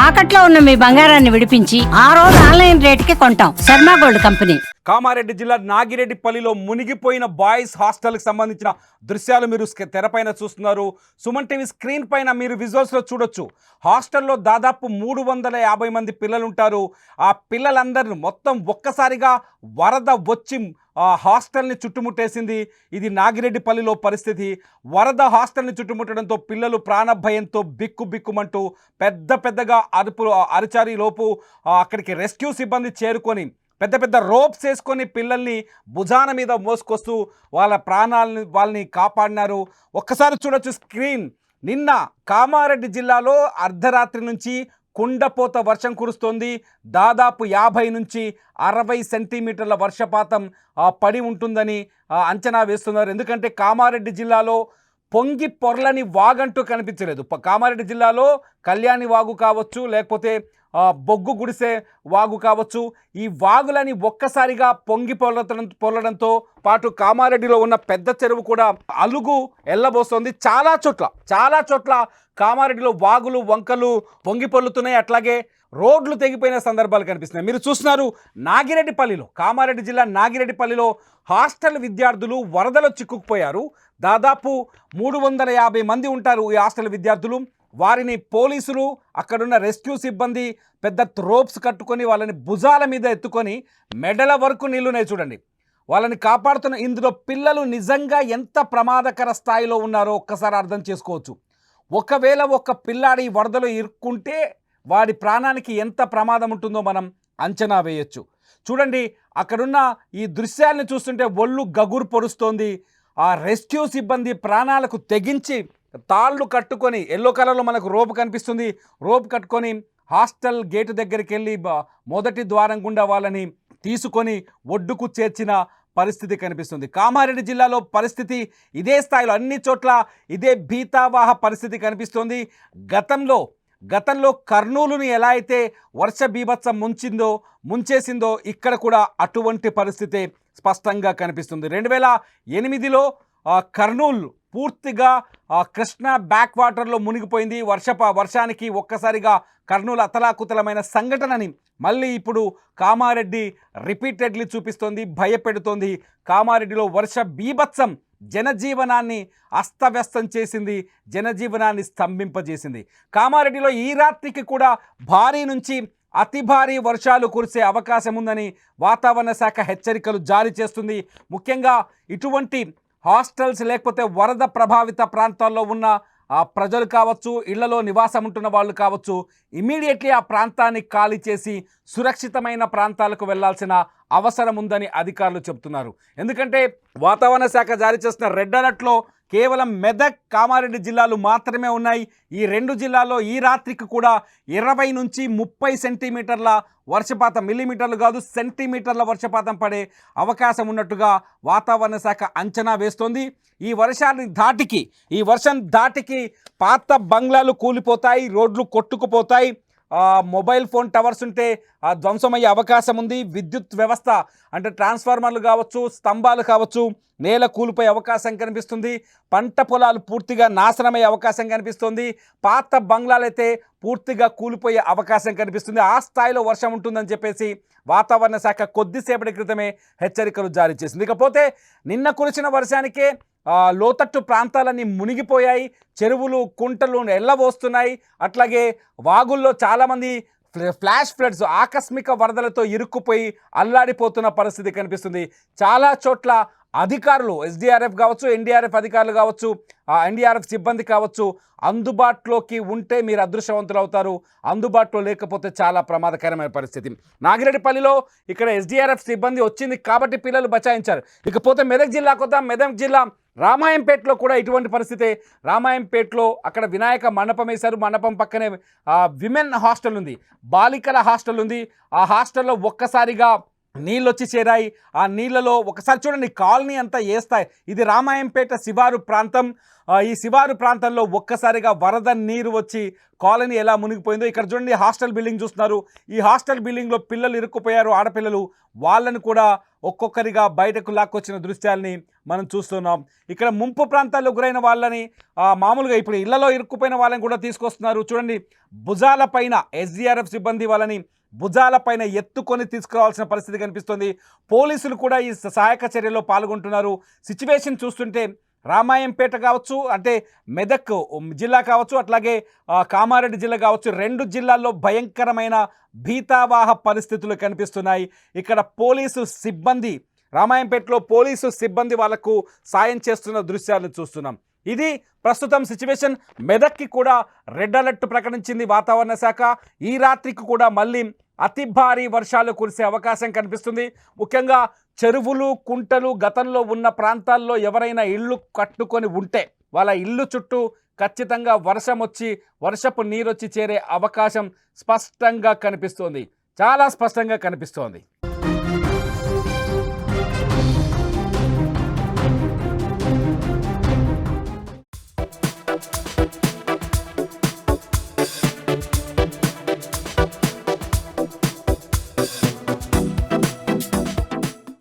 తాకట్లో ఉన్న మీ బంగారాన్ని విడిపించి ఆ రోజు ఆన్లైన్ రేటుకి కొంటాం. Sharma gold company. కామారెడ్డి జిల్లా నాగిరెడ్డిపల్లిలో మునిగిపోయిన బాయ్స్ హాస్టల్కి సంబంధించిన దృశ్యాలు మీరు తెరపైన చూస్తున్నారు. సుమన్ టీవీ స్క్రీన్ పైన మీరు విజువల్స్లో చూడొచ్చు. హాస్టల్లో దాదాపు 350 మంది పిల్లలు ఉంటారు. ఆ పిల్లలందరూ మొత్తం ఒక్కసారిగా వరద వచ్చి హాస్టల్ని చుట్టుముట్టేసింది. ఇది నాగిరెడ్డిపల్లిలో పరిస్థితి. వరద హాస్టల్ని చుట్టుముట్టడంతో పిల్లలు ప్రాణభయంతో బిక్కుమంటూ పెద్దగా అరిచారి లోపు అక్కడికి రెస్క్యూ సిబ్బంది చేరుకొని పెద్ద రోప్స్ వేసుకొని పిల్లల్ని భుజాన మీద మోసుకొస్తూ వాళ్ళని కాపాడినారు. ఒక్కసారి చూడొచ్చు స్క్రీన్. నిన్న కామారెడ్డి జిల్లాలో అర్ధరాత్రి నుంచి కుండపోత వర్షం కురుస్తోంది. దాదాపు 50 నుంచి 60 సెంటీమీటర్ల వర్షపాతం పడి ఉంటుందని అంచనా వేస్తున్నారు. ఎందుకంటే కామారెడ్డి జిల్లాలో పొంగి పొర్లని వాగంటూ కనిపించలేదు. కామారెడ్డి జిల్లాలో కళ్యాణి వాగు కావచ్చు, లేకపోతే బొగ్గు గుడిసే వాగు కావచ్చు, ఈ వాగులని ఒక్కసారిగా పొంగి పొర్లడంతో పాటు కామారెడ్డిలో ఉన్న పెద్ద చెరువు కూడా అలుగు ఎల్లబోస్తోంది. చాలా చోట్ల కామారెడ్డిలో వాగులు వంకలు పొంగి పొర్లుతున్నాయి. అట్లాగే రోడ్లు తెగిపోయిన సందర్భాలు కనిపిస్తున్నాయి. మీరు చూస్తున్నారు నాగిరెడ్డిపల్లిలో, కామారెడ్డి జిల్లా నాగిరెడ్డిపల్లిలో హాస్టల్ విద్యార్థులు వరదలో చిక్కుకుపోయారు. దాదాపు 350 మంది ఉంటారు ఈ హాస్టల్ విద్యార్థులు. వారిని పోలీసులు, అక్కడున్న రెస్క్యూ సిబ్బంది పెద్ద రోప్స్ కట్టుకొని వాళ్ళని భుజాల మీద ఎత్తుకొని మెడల వరకు నీళ్లున్నాయి చూడండి, వాళ్ళని కాపాడుతున్న. ఇందులో పిల్లలు నిజంగా ఎంత ప్రమాదకర స్థాయిలో ఉన్నారో ఒక్కసారి అర్థం చేసుకోవచ్చు. ఒకవేళ ఒక పిల్లాడి వరదలో ఇరుక్కుంటే వాడి ప్రాణానికి ఎంత ప్రమాదం ఉంటుందో మనం అంచనా వేయొచ్చు. చూడండి, అక్కడున్న ఈ దృశ్యాలను చూస్తుంటే ఒళ్ళు గగురు పొడుస్తోంది. ఆ రెస్క్యూ సిబ్బంది ప్రాణాలకు తెగించి తాళ్ళు కట్టుకొని, ఎల్లో కలర్లో మనకు రోప్ కనిపిస్తుంది, రోప్ కట్టుకొని హాస్టల్ గేటు దగ్గరికి వెళ్ళి మొదటి ద్వారం గుండా వాళ్ళని తీసుకొని ఒడ్డుకు చేర్చిన పరిస్థితి కనిపిస్తుంది. కామారెడ్డి జిల్లాలో పరిస్థితి ఇదే స్థాయిలో, అన్ని చోట్ల ఇదే భీతావాహ పరిస్థితి కనిపిస్తుంది. గతంలో కర్నూలుని ఎలా అయితే వర్ష బీభత్సం ముంచేసిందో ఇక్కడ కూడా అటువంటి పరిస్థితి స్పష్టంగా కనిపిస్తుంది. 2008లో కర్నూలు పూర్తిగా కృష్ణా బ్యాక్ వాటర్లో మునిగిపోయింది. వర్షానికి ఒక్కసారిగా కర్నూలు అతలాకుతలమైన సంఘటనని మళ్ళీ ఇప్పుడు కామారెడ్డి రిపీటెడ్లీ చూపిస్తోంది, భయపెడుతోంది. కామారెడ్డిలో వర్ష బీభత్సం జనజీవనాన్ని అస్తవ్యస్తం చేసింది, జనజీవనాన్ని స్తంభింపజేసింది. కామారెడ్డిలో ఈ రాత్రికి కూడా భారీ నుంచి అతి భారీ వర్షాలు కురిసే అవకాశం ఉందని వాతావరణ శాఖ హెచ్చరికలు జారీ చేస్తుంది. ముఖ్యంగా ఇటువంటి హాస్టల్స్ లేకపోతే వరద ప్రభావిత ప్రాంతాల్లో ఉన్న ప్రజలు కావచ్చు, ఇళ్లలో నివాసం ఉంటున్న వాళ్ళు కావచ్చు, ఇమీడియట్లీ ఆ ప్రాంతాన్ని ఖాళీ చేసి సురక్షితమైన ప్రాంతాలకు వెళ్లాల్సిన అవసరం ఉందని అధికారులు చెబుతున్నారు. ఎందుకంటే వాతావరణ శాఖ జారీ చేసిన రెడ్ అలర్ట్లో కేవలం మెదక్, కామారెడ్డి జిల్లాలు మాత్రమే ఉన్నాయి. ఈ 2 జిల్లాల్లో ఈ రాత్రికి కూడా 20 నుంచి 30 సెంటీమీటర్ల వర్షపాతం, మిల్లీమీటర్లు కాదు సెంటీమీటర్ల వర్షపాతం పడే అవకాశం ఉన్నట్టుగా వాతావరణ శాఖ అంచనా వేస్తోంది. ఈ వర్షం ధాటికి పాత బంగ్లాలు కూలిపోతాయి, రోడ్లు కొట్టుకుపోతాయి, మొబైల్ ఫోన్ టవర్స్ ఉంటే ధ్వంసమయ్యే అవకాశం ఉంది. విద్యుత్ వ్యవస్థ అంటే ట్రాన్స్ఫార్మర్లు కావచ్చు, స్తంభాలు కావచ్చు, నేల కూలిపోయే అవకాశం కనిపిస్తుంది. పంట పొలాలు పూర్తిగా నాశనమయ్యే అవకాశం కనిపిస్తుంది. పాత బంగ్లాలైతే పూర్తిగా కూలిపోయే అవకాశం కనిపిస్తుంది. ఆ స్థాయిలో వర్షం ఉంటుందని చెప్పేసి వాతావరణ శాఖ కొద్దిసేపటి క్రితమే హెచ్చరికలు జారీ చేసింది. ఇకపోతే నిన్న కురిసిన వర్షానికే లోతట్టు ప్రాంతాలన్నీ మునిగిపోయాయి, చెరువులు కుంటలు ఎల్లబోస్తున్నాయి. అట్లాగే వాగుల్లో చాలామంది ఫ్లాష్ ఫ్లడ్స్, ఆకస్మిక వరదలతో ఇరుక్కుపోయి అల్లాడిపోతున్న పరిస్థితి కనిపిస్తుంది. చాలా చోట్ల అధికారులు, ఎస్డీఆర్ఎఫ్ కావచ్చు, ఎన్డీఆర్ఎఫ్ అధికారులు కావచ్చు, ఎన్డీఆర్ఎఫ్ సిబ్బంది కావచ్చు, అందుబాటులోకి ఉంటే మీరు అదృష్టవంతులు అవుతారు, అందుబాటులో లేకపోతే చాలా ప్రమాదకరమైన పరిస్థితి. నాగిరెడ్డిపల్లిలో ఇక్కడ ఎస్డీఆర్ఎఫ్ సిబ్బంది వచ్చింది కాబట్టి పిల్లలు బచాయించారు. ఇకపోతే మెదక్ జిల్లాకు వద్దాం. మెదక్ జిల్లా రామాయంపేటలో కూడా ఇటువంటి పరిస్థితే. రామాయంపేటలో అక్కడ వినాయక మండపం వేశారు. మండపం పక్కనే విమెన్ హాస్టల్ ఉంది, బాలికల హాస్టల్ ఉంది. ఆ హాస్టల్లో ఒక్కసారిగా నీళ్ళు వచ్చి చేరాయి. ఆ నీళ్ళలో ఒకసారి చూడండి, కాలనీ అంతా ఏస్తాయి. ఇది రామాయంపేట శివారు ప్రాంతం. ఈ శివారు ప్రాంతంలో ఒక్కసారిగా వరద నీరు వచ్చి కాలనీ ఎలా మునిగిపోయిందో ఇక్కడ చూడండి. హాస్టల్ బిల్డింగ్ చూస్తున్నారు. ఈ హాస్టల్ బిల్డింగ్లో పిల్లలు ఇరుక్కుపోయారు, ఆడపిల్లలు. వాళ్ళని కూడా ఒక్కొక్కరిగా బయటకు లాక్కొచ్చిన దృశ్యాల్ని మనం చూస్తున్నాం. ఇక్కడ ముంపు ప్రాంతాల్లో గురైన వాళ్ళని మామూలుగా ఇప్పుడు ఇళ్లలో ఇరుక్కుపోయిన వాళ్ళని కూడా తీసుకొస్తున్నారు. చూడండి, భుజాల పైన ఎస్డీఆర్ఎఫ్ సిబ్బంది వాళ్ళని భుజాల పైన ఎత్తుకొని తీసుకురావాల్సిన పరిస్థితి కనిపిస్తుంది. పోలీసులు కూడా ఈ సహాయక చర్యలో పాల్గొంటున్నారు. సిచ్యువేషన్ చూస్తుంటే రామాయంపేట కావచ్చు, అంటే మెదక్ జిల్లా కావచ్చు, అట్లాగే కామారెడ్డి జిల్లా కావచ్చు, 2 జిల్లాల్లో భయంకరమైన భీతావాహ పరిస్థితులు కనిపిస్తున్నాయి. ఇక్కడ పోలీసు సిబ్బంది, రామాయంపేటలో పోలీసు సిబ్బంది వాళ్లకు సాయం చేస్తున్న దృశ్యాలను చూస్తున్నాం. ఇది ప్రస్తుతం సిచ్యువేషన్. మెదక్కి కూడా రెడ్ అలర్ట్ ప్రకటించింది వాతావరణ శాఖ. ఈ రాత్రికి కూడా మళ్ళీ అతి భారీ వర్షాలు కురిసే అవకాశం కనిపిస్తుంది. ముఖ్యంగా చెరువులు, కుంటలు గతంలో ఉన్న ప్రాంతాల్లో ఎవరైనా ఇళ్ళు కట్టుకొని ఉంటే వాళ్ళ ఇల్లు చుట్టూ ఖచ్చితంగా వర్షం వచ్చి వర్షపు నీరు వచ్చి చేరే అవకాశం స్పష్టంగా కనిపిస్తోంది, చాలా స్పష్టంగా కనిపిస్తోంది.